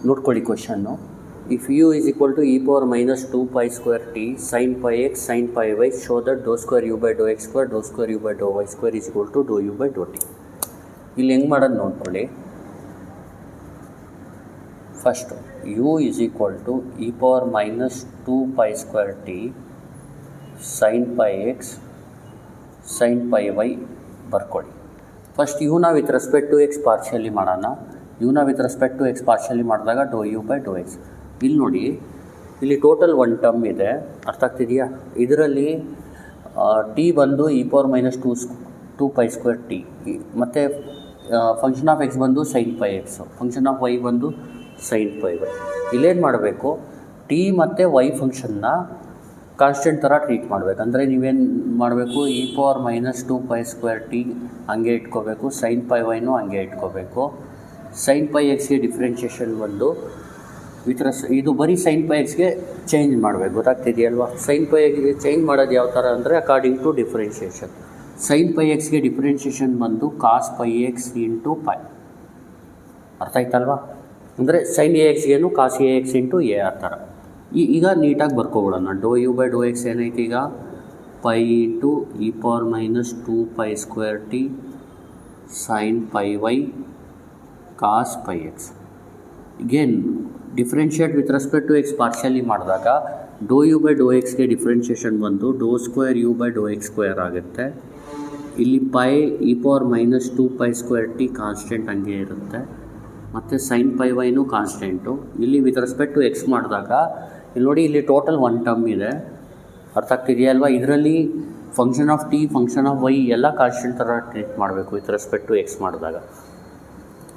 ನೋಡ್ಕೊಳ್ಳಿ question. If u is equal to e power minus 2 pi square t sine pi x sine pi y show that doe square u by Dow x square doe square u by Dow y square is equal to Dow u by Dow t. ಇಲ್ಲಿ ಹೆಂಗೆ ಮಾಡೋದು ನೋಡ್ಕೊಳ್ಳಿ. First u is equal to e power minus 2 pi square t sine pi x sine pi y ಬರ್ಕೊಳ್ಳಿ. First ಯುನ with respect to x partially ಮಾಡೋಣ. ಯುನ with respect to x partially ಮಾಡಿದಾಗ ಡೋ u by Dow x. ಇಲ್ಲಿ ನೋಡಿ, ಇಲ್ಲಿ total 1 term ಇದೆ, ಅರ್ಥ ಆಗ್ತಿದೆಯಾ? ಇದರಲ್ಲಿ ಟಿ ಬಂದು e power minus 2 pi square t, ಮತ್ತು ಫಂಕ್ಷನ್ ಆಫ್ ಎಕ್ಸ್ ಬಂದು sine pi x, function of y ಬಂದು ಸೈನ್ ಪೈ ವೈ. ಇಲ್ಲೇನು ಮಾಡಬೇಕು, ಟಿ ಮತ್ತು ವೈ ಫಂಕ್ಷನ್ನ ಕಾನ್ಸ್ಟೆಂಟ್ ಥರ ಟ್ರೀಟ್ ಮಾಡಬೇಕು. ಅಂದರೆ ನೀವೇನು ಮಾಡಬೇಕು, e power minus 2 pi square t ಹಂಗೆ ಇಟ್ಕೋಬೇಕು, ಸೈನ್ ಪೈ ವೈನೂ ಹಂಗೆ ಇಟ್ಕೋಬೇಕು. ಸೈನ್ ಪೈ ಎಕ್ಸ್ಗೆ ಡಿಫ್ರೆನ್ಷಿಯೇಷನ್ ಬಂದು ಇದು ಬರೀ ಸೈನ್ ಪೈ ಎಕ್ಸ್ಗೆ ಚೇಂಜ್ ಮಾಡಬೇಕು, ಗೊತ್ತಾಗ್ತಿದೆಯಲ್ವಾ? ಸೈನ್ ಪೈ ಎಕ್ಸ್ಗೆ ಚೇಂಜ್ ಮಾಡೋದು ಯಾವ ಥರ ಅಂದರೆ according to differentiation. Sine pi ಎಕ್ಸ್ಗೆ ಡಿಫ್ರೆನ್ಷಿಯೇಷನ್ ಬಂದು cos pi x into pi, ಅರ್ಥ ಆಯ್ತಲ್ವಾ? ಅಂದರೆ ಸೈನ್ ಎ ಎಕ್ಸ್ಗೇನು cos a x into a ಆ ಥರ. ಈಗ ನೀಟಾಗಿ ಬರ್ಕೊಬಿಡೋಣ. Doe u by Dow x ಏನೈತೆ ಈಗ, pi into e power minus 2 pi square t sine pi y cos pi x. ಈಗೇನು differentiate with respect to x partially ಮಾಡಿದಾಗ ಡೋ ಯು ಬೈ ಡೋ ಎಕ್ಸ್ಗೆ ಡಿಫ್ರೆನ್ಷಿಯೇಷನ್ ಬಂದು do square u by Dow x square ಆಗುತ್ತೆ. ಇಲ್ಲಿ pi e power minus 2 pi square t constant ಹಂಗೆ ಇರುತ್ತೆ, ಮತ್ತು sine pi ವೈನೂ ಕಾನ್ಸ್ಟೆಂಟು. ಇಲ್ಲಿ ವಿತ್ ರೆಸ್ಪೆಕ್ಟ್ ಟು ಎಕ್ಸ್ ಮಾಡಿದಾಗ ಇಲ್ಲಿ ನೋಡಿ, ಇಲ್ಲಿ ಟೋಟಲ್ 1 ಟರ್ಮ್ ಇದೆ, ಅರ್ಥ ಆಗ್ತಿದೆಯಲ್ವಾ? ಇದರಲ್ಲಿ function of t function of y ಎಲ್ಲ ಕಾನ್ಸ್ಟೆಂಟ್ ಥರ ಟ್ರೀಟ್ ಮಾಡಬೇಕು ವಿತ್ ರೆಸ್ಪೆಕ್ಟ್ ಟು ಎಕ್ಸ್ ಮಾಡಿದಾಗ.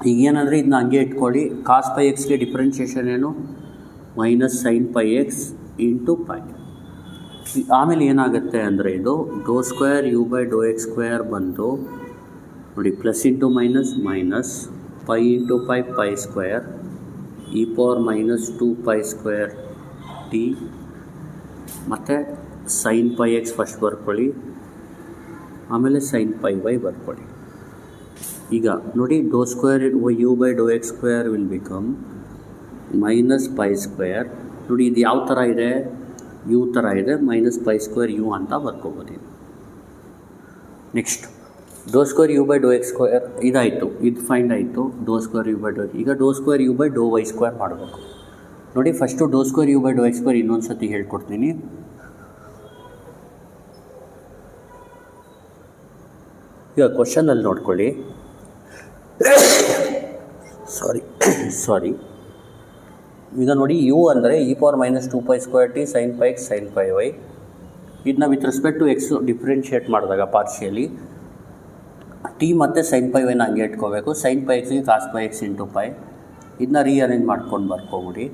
ಈಗೇನಂದರೆ ಇದನ್ನ ಹಂಗೆ ಇಟ್ಕೊಳ್ಳಿ. ಕಾಸ್ ಪೈ ಎಕ್ಸ್ಗೆ ಡಿಫ್ರೆನ್ಷಿಯೇಷನ್ ಏನು, minus sine pi x into pi. ಆಮೇಲೆ ಏನಾಗುತ್ತೆ ಅಂದರೆ ಇದು ಡೋ square u by Dow x square ಬಂದು ನೋಡಿ, plus into minus minus pi into pi square e power minus 2 pi square t ಮತ್ತು ಸೈನ್ ಪೈ ಎಕ್ಸ್ ಫಸ್ಟ್ ಬರ್ಕೊಳ್ಳಿ, ಆಮೇಲೆ ಸೈನ್ ಪೈ ವೈ ಬರ್ಕೊಳ್ಳಿ. ಈಗ ನೋಡಿ, ಡೋ square u by Dow x square will become minus pi square. ನೋಡಿ ಇದು ಯಾವ ಥರ ಇದೆ, ಯು ಥರ ಇದೆ, ಮೈನಸ್ ಪೈ ಸ್ಕ್ವೇರ್ ಯು ಅಂತ ಬರ್ಕೋಬೋದು. Next doe square u by Dow x square ಇದಾಯಿತು, ಇದು ಫೈಂಡ್ ಆಯಿತು. Doe square u by doe, ಈಗ doe square u by Dow y square ಮಾಡಬೇಕು. ನೋಡಿ first doe square u by Dow x square ಇನ್ನೊಂದು ಸತಿ ಹೇಳ್ಕೊಡ್ತೀನಿ. ಈಗ ಕ್ವಶನಲ್ಲಿ ನೋಡ್ಕೊಳ್ಳಿ, ಸಾರಿ ಈಗ ನೋಡಿ, ಯು ಅಂದರೆ e power minus 2 pi square t sine pi x sine pi y. ಇದನ್ನ with respect to x differentiate ಮಾಡಿದಾಗ ಪಾರ್ಷಿಯಲಿ ಟಿ ಮತ್ತು ಸೈನ್ ಪೈ ವೈನ ಹಂಗೆ ಇಟ್ಕೋಬೇಕು. ಸೈನ್ ಪೈ ಎಕ್ಸ್ಗೆ cos pi x into pi. ಇದನ್ನ ರೀಅರೇಂಜ್ ಮಾಡ್ಕೊಂಡು ಬರ್ಕೊಬಿಡಿ.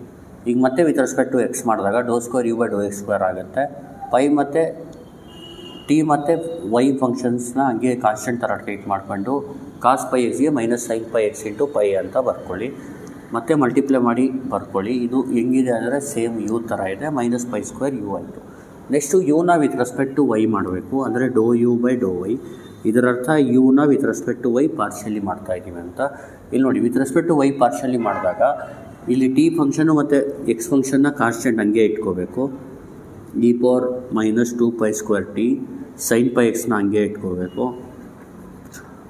ಈಗ ಮತ್ತೆ ವಿತ್ ರೆಸ್ಪೆಕ್ಟ್ ಟು ಎಕ್ಸ್ ಮಾಡಿದಾಗ doe square u by Dow x square ಆಗುತ್ತೆ. ಪೈ ಮತ್ತು ಟಿ ಮತ್ತು ವೈ ಫಂಕ್ಷನ್ಸ್ನ ಹಂಗೆ ಕಾನ್ಸ್ಟೆಂಟ್ ಥರ ಟ್ರೀಟ್ ಮಾಡ್ಕೊಂಡು ಕಾಸ್ ಪೈ ಎಕ್ಸ್ಗೆ minus sine pi x into pi ಅಂತ ಬರ್ಕೊಳ್ಳಿ. ಮತ್ತೆ ಮಲ್ಟಿಪ್ಲೈ ಮಾಡಿ ಬರ್ಕೊಳ್ಳಿ. ಇದು ಹೆಂಗಿದೆ ಅಂದರೆ ಸೇಮ್ ಯು ಥರ ಇದೆ, ಮೈನಸ್ ಪೈ ಸ್ಕ್ವೇರ್ ಯು ಆಯಿತು. ನೆಕ್ಸ್ಟು ಯುನ ವಿತ್ ರೆಸ್ಪೆಕ್ಟ್ ಟು ವೈ ಮಾಡಬೇಕು, ಅಂದರೆ doe u by Dow y. ಇದರರ್ಥ ಯುನ with respect to y partially ಮಾಡ್ತಾಯಿದ್ದೀವಿ ಅಂತ. ಇಲ್ಲಿ ನೋಡಿ, with respect to y partially ಮಾಡಿದಾಗ ಇಲ್ಲಿ ಟಿ ಫಂಕ್ಷನು ಮತ್ತು ಎಕ್ಸ್ ಫಂಕ್ಷನ್ನ ಕಾನ್ಸ್ಟೆಂಟ್ ಹಂಗೆ ಇಟ್ಕೋಬೇಕು. e power minus 2 pi square t sine pi ಎಕ್ಸ್ನ ಹಂಗೆ ಇಟ್ಕೋಬೇಕು.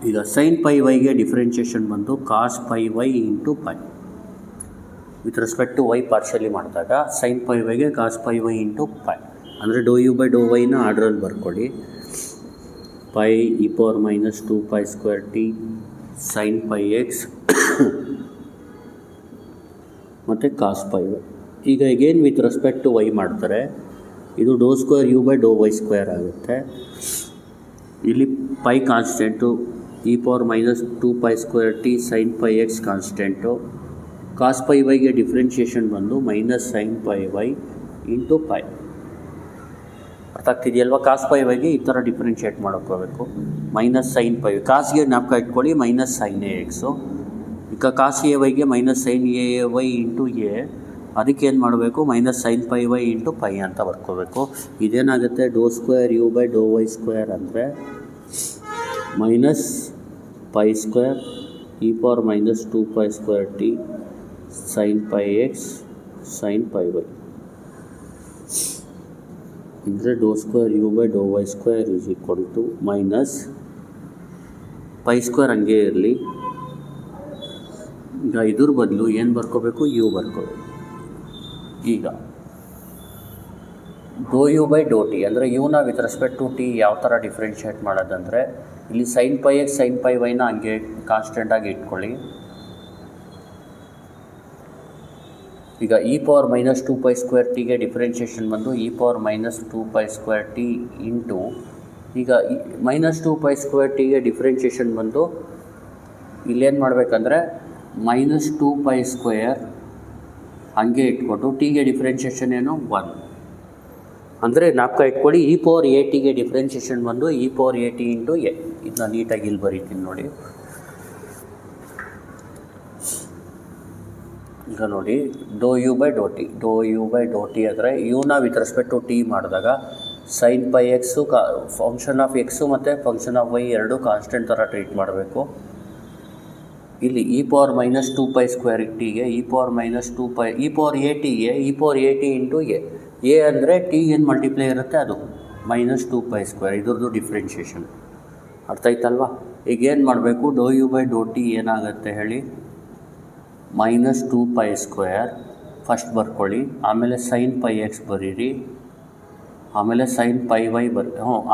ಈಗ ಸೈನ್ ಪೈ ವೈಗೆ ಡಿಫ್ರೆನ್ಷಿಯೇಷನ್ ಬಂದು cos pi y into pi. With respect to y partially ಮಾಡಿದಾಗ ಸೈನ್ ಪೈ ವೈಗೆ cos pi y into pi. ಅಂದರೆ ಡೋ ಯು ಬೈ ಡೋ ವೈನ ಆರ್ಡ್ರಲ್ಲಿ ಬರ್ಕೊಳ್ಳಿ. Pi e power minus 2 pi square t sine pi x ಮತ್ತು cos pi Y. ಈಗ ಈಗೇನು with respect to y ಮಾಡ್ತಾರೆ, ಇದು ಡೋ square u by Dow y square ಆಗುತ್ತೆ. ಇಲ್ಲಿ pi constant, e power minus 2 pi square t sine pi x constant. Cos pi ವೈಗೆ differentiation ಬಂದು minus sine pi y into pi. ಅರ್ಥ ಆಗ್ತಿದೆಯಲ್ವ? Cos pi ವೈಗೆ ಈ ಥರ ಡಿಫ್ರೆನ್ಷಿಯೇಟ್ ಮಾಡೋಕ್ಕೋಗಬೇಕು. ಮೈನಸ್ ಸೈನ್ ಪೈ, ಕಾಸ್ಗೆ ಜ್ಞಾಪಕ ಇಟ್ಕೊಳ್ಳಿ, ಮೈನಸ್ ಸೈನ್ ಎ ಎಕ್ಸು. ಈಗ ಕಾಸ್ ಎ ವೈಗೆ minus sine a y into a, ಅದಕ್ಕೆ ಏನು ಮಾಡಬೇಕು, minus sine pi y into pi ಅಂತ ಬರ್ಕೋಬೇಕು. ಇದೇನಾಗುತ್ತೆ, doe square u by Dow y square ಅಂದರೆ minus pi square e power minus 2 pi square t sine pi x sine pi y ಅಂದರೆ ಡೋ square u by Dow y square is equal to minus pi square ಹಂಗೆ ಇರಲಿ. ಈಗ ಇದ್ರ ಬದಲು ಏನು ಬರ್ಕೋಬೇಕು, u ಬರ್ಕೋಬೇಕು. ಈಗ ಡೋ ಯು ಬೈ ಡೋ ಟಿ ಅಂದರೆ ಯುನ ವಿತ್ ರೆಸ್ಪೆಕ್ಟ್ ಟು ಟಿ ಯಾವ ಥರ ಡಿಫ್ರೆನ್ಷಿಯೇಟ್ ಮಾಡೋದಂದರೆ, ಇಲ್ಲಿ sine pi x sine pi ವೈನ ಹಂಗೆ ಕಾನ್ಸ್ಟೆಂಟಾಗಿ ಇಟ್ಕೊಳ್ಳಿ. ಈಗ ಇ ಪವರ್ ಮೈನಸ್ 2π ಸ್ಕ್ವೇರ್ ಟಿಗೆ ಡಿಫ್ರೆನ್ಷಿಯೇಷನ್ ಬಂದು e power minus 2π square t into, ಈಗ ಮೈನಸ್ 2π ಸ್ಕ್ವೇರ್ ಟಿಗೆ ಡಿಫ್ರೆನ್ಷಿಯೇಷನ್ ಬಂದು ಇಲ್ಲೇನು ಮಾಡಬೇಕಂದ್ರೆ ಮೈನಸ್ 2π ಸ್ಕ್ವೇರ್ ಹಂಗೆ ಇಟ್ಕೊಟ್ಟು ಟಿಗೆ ಡಿಫ್ರೆನ್ಷಿಯೇಷನ್ ಏನು 1 ಅಂದರೆ ನಾಲ್ಕ ಇಟ್ಕೊಳ್ಳಿ. ಇ ಪವರ್ ಎ ಟಿಗೆ ಡಿಫ್ರೆನ್ಷಿಯೇಷನ್ ಬಂದು e power a t into a. ಇದನ್ನ ನೀಟಾಗಿ ಇಲ್ಲಿ ಬರೀತೀನಿ ನೋಡಿ. ಈಗ ನೋಡಿ, doe u by Dow t, doe u by Dow t ಅಂದರೆ ಯುನ ವಿತ್ ರೆಸ್ಪೆಕ್ಟ್ ಟು ಟಿ ಮಾಡಿದಾಗ sine pi x function of x ಮತ್ತು ಫಂಕ್ಷನ್ ಆಫ್ ವೈ ಎರಡು ಕಾನ್ಸ್ಟೆಂಟ್ ಥರ ಟ್ರೀಟ್ ಮಾಡಬೇಕು. ಇಲ್ಲಿ ಇ ಪವರ್ ಮೈನಸ್ 2π ಸ್ಕ್ವೇರ್ ಟಿಗೆ e power minus 2π, e power a ಟಿಗೆ e power a t into a ಅಂದರೆ T ಏನು ಮಲ್ಟಿಪ್ಲೈ ಇರುತ್ತೆ ಅದು ಮೈನಸ್ 2π ಸ್ಕ್ವೇರ್, ಇದ್ರದ್ದು ಡಿಫ್ರೆನ್ಷಿಯೇಷನ್. ಅರ್ಥ ಆಯ್ತಲ್ವಾ? ಈಗ ಏನು ಮಾಡಬೇಕು, ಡೋ ಯು ಬೈ ಡೋ ಟಿ ಏನಾಗುತ್ತೆ ಹೇಳಿ, ಮೈನಸ್ 2π ಸ್ಕ್ವೇರ್ ಫಸ್ಟ್ ಬರ್ಕೊಳ್ಳಿ, ಆಮೇಲೆ ಸೈನ್ ಪೈ ಎಕ್ಸ್ ಬರೀರಿ, ಆಮೇಲೆ ಸೈನ್ ಪೈ ವೈ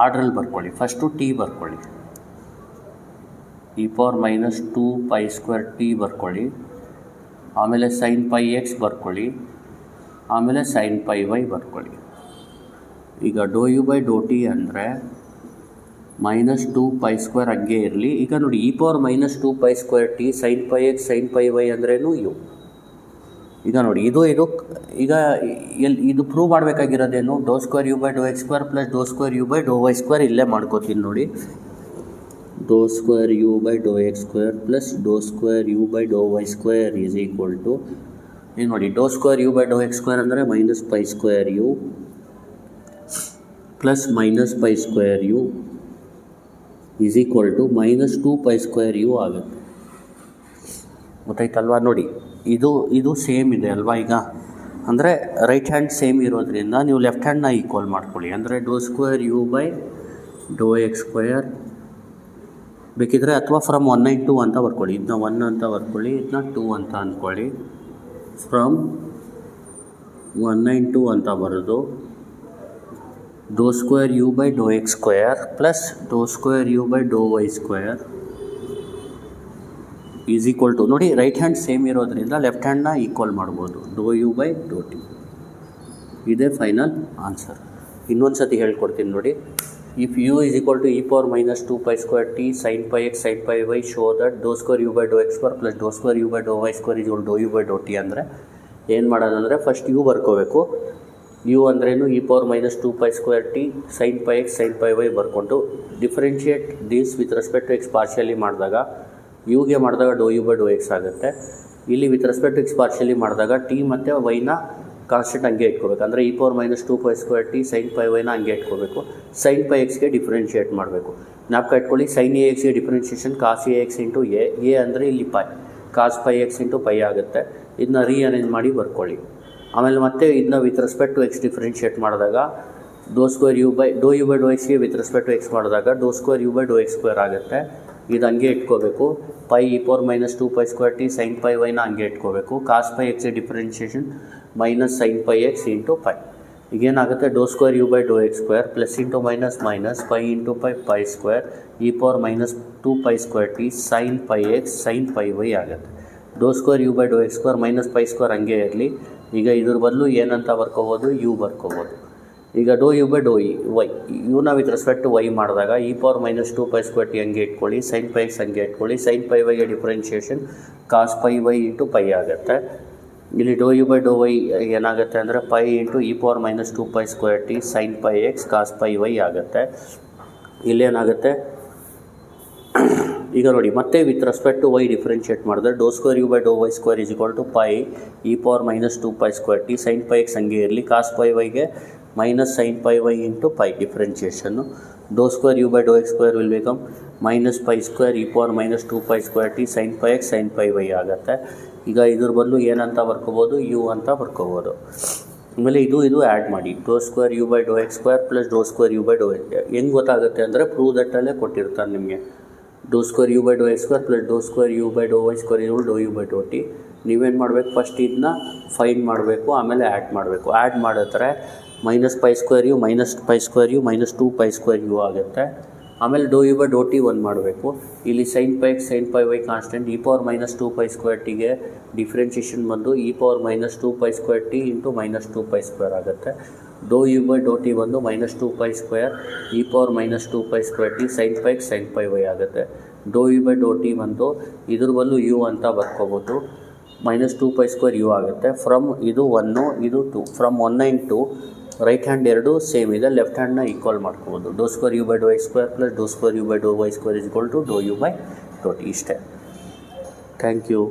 ಆರ್ಡ್ರಲ್ಲಿ ಬರ್ಕೊಳ್ಳಿ. ಫಸ್ಟು ಟಿ ಬರ್ಕೊಳ್ಳಿ, e power minus 2π square t ಬರ್ಕೊಳ್ಳಿ, ಆಮೇಲೆ ಸೈನ್ ಪೈ ಎಕ್ಸ್ ಬರ್ಕೊಳ್ಳಿ, ಆಮೇಲೆ ಸೈನ್ ಪೈ ವೈ ಬರ್ಕೊಳ್ಳಿ. ಈಗ ಡೋ ಯು ಬೈ ಡೋ ಟಿ ಅಂದರೆ ಮೈನಸ್ 2π ಸ್ಕ್ವೇರ್ ಹಂಗೆ ಇರಲಿ. ಈಗ ನೋಡಿ, e power minus 2π square t sine pi x sine pi y ಅಂದ್ರೇನು ಯು. ಈಗ ನೋಡಿ, ಇದು ಈಗ ಇದು ಪ್ರೂವ್ ಮಾಡಬೇಕಾಗಿರೋದೇನು, doe square u by Dow x square plus Dow square u by Dow y square ಇಲ್ಲೇ ಮಾಡ್ಕೋತೀನಿ ನೋಡಿ. ಡೋ square u by Dow x square plus Dow square u by Dow y square is equal to, ಏನು ನೋಡಿ, ಡೋ square u by Dow x square ಅಂದರೆ minus pi square u plus minus pi square u is equal to minus 2π square u ಆಗುತ್ತೆ. ಗೊತ್ತಾಯ್ತಲ್ವಾ? ನೋಡಿ, ಇದು same ಇದೆ ಅಲ್ವಾ. ಈಗ ಅಂದರೆ ರೈಟ್ ಹ್ಯಾಂಡ್ ಸೇಮ್ ಇರೋದ್ರಿಂದ ನೀವು ಲೆಫ್ಟ್ ಹ್ಯಾಂಡ್ನ ಈಕ್ವಲ್ ಮಾಡ್ಕೊಳ್ಳಿ. ಅಂದರೆ ಡೋ square u by Dow x square ಬೇಕಿದ್ರೆ, ಅಥವಾ ಫ್ರಮ್ 1 into 2 ಅಂತ ಬರ್ಕೊಳ್ಳಿ. ಇದನ್ನ 1 ಅಂತ ಬರ್ಕೊಳ್ಳಿ, ಇದನ್ನ 2 ಅಂತ ಅಂದ್ಕೊಳ್ಳಿ. ಫ್ರಮ್ 1 into 2 ಅಂತ ಬರೋದು doe square u by Dow x square plus Dow square u by Dow y square is equal to, ನೋಡಿ ರೈಟ್ ಹ್ಯಾಂಡ್ ಸೇಮ್ ಇರೋದ್ರಿಂದ ಲೆಫ್ಟ್ ಹ್ಯಾಂಡ್ನ ಈಕ್ವಲ್ ಮಾಡ್ಬೋದು, doe u by Dow t. ಇದೇ ಫೈನಲ್ ಆನ್ಸರ್. ಇನ್ನೊಂದು ಸತಿ ಹೇಳ್ಕೊಡ್ತೀನಿ ನೋಡಿ. If u is equal to e power minus 2π square t sine pi x sine pi y show that doe square u by Dow x square plus Dow square u by Dow y square is equal doe u by Dow t. ಅಂದರೆ ಏನು ಮಾಡೋದಂದರೆ first u ಬರ್ಕೋಬೇಕು. U ಅಂದ್ರೇನು, e power minus 2π square t sine pi x sine pi y ಬರ್ಕೊಂಡು differentiate this with respect to x partially ಮಾಡಿದಾಗ ಯುಗೆ ಮಾಡಿದಾಗ ಡೋ u by Dow x ಆಗುತ್ತೆ. ಇಲ್ಲಿ with respect to x partially ಮಾಡಿದಾಗ ಟಿ ಮತ್ತು ವೈನ ಕಾನ್ಸ್ಟೆಂಟ್ ಹಂಗೆ ಇಟ್ಕೋಬೇಕು. ಅಂದರೆ e power minus 2π square t sine pi ವೈನ ಹಂಗೆ ಇಟ್ಕೋಬೇಕು. ಸೈನ್ ಪೈ ಎಕ್ಸ್ಗೆ ಡಿಫ್ರೆನ್ಷಿಯೇಟ್ ಮಾಡಬೇಕು. ಜ್ಞಾಪಕ ಇಟ್ಕೊಳ್ಳಿ, ಸೈನ್ ಎ ಎಕ್ಸ್ಗೆ differentiation cos a x into a ಅಂದರೆ ಇಲ್ಲಿ pi, cos pi x into pi ಆಗುತ್ತೆ. ಇದನ್ನ ರೀಅರೇಂಜ್ ಮಾಡಿ ಬರ್ಕೊಳ್ಳಿ. ಆಮೇಲೆ ಮತ್ತೆ ಇದನ್ನ with respect to x differentiate ಮಾಡಿದಾಗ ಡೋ ಸ್ಕ್ವೇರ್ ಯು ಬೈ ಡೋ ಎಕ್ಸ್ಗೆ ವಿತ್ ರೆಸ್ಪೆಕ್ಟ್ ಟು ಎಕ್ಸ್ ಮಾಡಿದಾಗ doe square u by Dow x square ಆಗುತ್ತೆ. ಇದು ಹಂಗೆ ಇಟ್ಕೋಬೇಕು. Pi e power minus 2π square t sine pi ವೈನ ಹಂಗೆ ಇಟ್ಕೋಬೇಕು. Cos pi x differentiation minus sine pi x into pi. ಈಗೇನಾಗುತ್ತೆ, doh square u by Dow x square plus into minus minus pi into pi square e power minus 2π square t sine pi x sine pi y ಆಗುತ್ತೆ. Doh square u by Dow x square minus pi square ಹಂಗೆ ಇರಲಿ. ಈಗ ಇದ್ರ ಬದಲು ಏನಂತ ಬರ್ಕೋಬೋದು, u ಬರ್ಕೋಬೋದು. ಈಗ ಡೋ u by Dow y, ಯುನ ವಿತ್ ರೆಸ್ಪೆಕ್ಟ್ ಟು ವೈ ಮಾಡಿದಾಗ e power minus 2π square t ಹಂಗೆ ಇಟ್ಕೊಳ್ಳಿ, ಸೈನ್ ಪೈ ಎಕ್ಸ್ ಹಂಗೆ ಇಟ್ಕೊಳ್ಳಿ. ಸೈನ್ ಪೈ ವೈಗೆ differentiation cos pi y into pi ಆಗುತ್ತೆ. ಇಲ್ಲಿ doh u by Dow y ಏನಾಗುತ್ತೆ ಅಂದರೆ pi into e power minus 2π square t sine pi x cos pi y ಆಗುತ್ತೆ. ಇಲ್ಲೇನಾಗುತ್ತೆ, ಈಗ ನೋಡಿ ಮತ್ತೆ with respect to y differentiate ಮಾಡಿದ್ರೆ doh square u by Dow y square is equal to pi e power minus 2π square t sine pi x ಹಂಗೆ ಇರಲಿ. Cos pi ವೈಗೆ minus sine pi y into pi ಡಿಫ್ರೆನ್ಷಿಯೇಷನ್ನು. Doh square u by Dow x square will become minus pi square e power minus 2π square t sine pi x sine pi y ಆಗುತ್ತೆ. ಈಗ ಇದ್ರ ಬದಲು ಏನಂತ ಬರ್ಕೋಬೋದು, you ಅಂತ ಬರ್ಕೋಬೋದು. ಆಮೇಲೆ ಇದು ಆ್ಯಡ್ ಮಾಡಿ, do square u by Dow x square plus Dow square u by Dow x. ಹೆಂಗೆ ಗೊತ್ತಾಗುತ್ತೆ ಅಂದರೆ ಪ್ರೂವ್ ದಟ್ಟಲ್ಲೇ ಕೊಟ್ಟಿರ್ತಾನೆ ನಿಮಗೆ. Do square u by Dow x square plus Dow square u by Dow y square ಇವು do u by Dow t. ನೀವೇನು ಮಾಡಬೇಕು, first ಇದನ್ನ ಫೈಂಡ್ ಮಾಡಬೇಕು, ಆಮೇಲೆ ಆ್ಯಡ್ ಮಾಡಬೇಕು. ಆ್ಯಡ್ ಮಾಡಿದ್ರೆ minus pi square u minus pi square u minus 2π square u ಆಗುತ್ತೆ. ಆಮೇಲೆ doh u by Dow t 1 ಮಾಡಬೇಕು. ಇಲ್ಲಿ sine pi x sine pi y constant, e power minus 2π square ಟಿಗೆ ಡಿಫ್ರೆನ್ಷಿಯೇಷನ್ ಬಂದು e power minus 2π square t into minus 2π square ಆಗುತ್ತೆ. Doh u by Dow t ಬಂದು minus 2π square e power minus 2π square t sine pi x sine pi y ಆಗುತ್ತೆ. Doh u by Dow t ಬಂದು ಇದ್ರ ಬದಲು u ಅಂತ ಬರ್ಕೋಬೋದು, minus 2π square u ಆಗುತ್ತೆ. From ಇದು 1 ಇದು 2, ಫ್ರಮ್ 1 and 2 ರೈಟ್ ಹ್ಯಾಂಡ್ ಎರಡು ಸೇಮ್ ಇದೆ, ಲೆಫ್ಟ್ ಹ್ಯಾಂಡ್ನ ಈಕ್ವಲ್ ಮಾಡ್ಕೋಬೋದು. Doh square u by Dow x square plus Dow square u by Dow y square is equal to Dow u by Dow t. ಇಷ್ಟೇ. Thank you.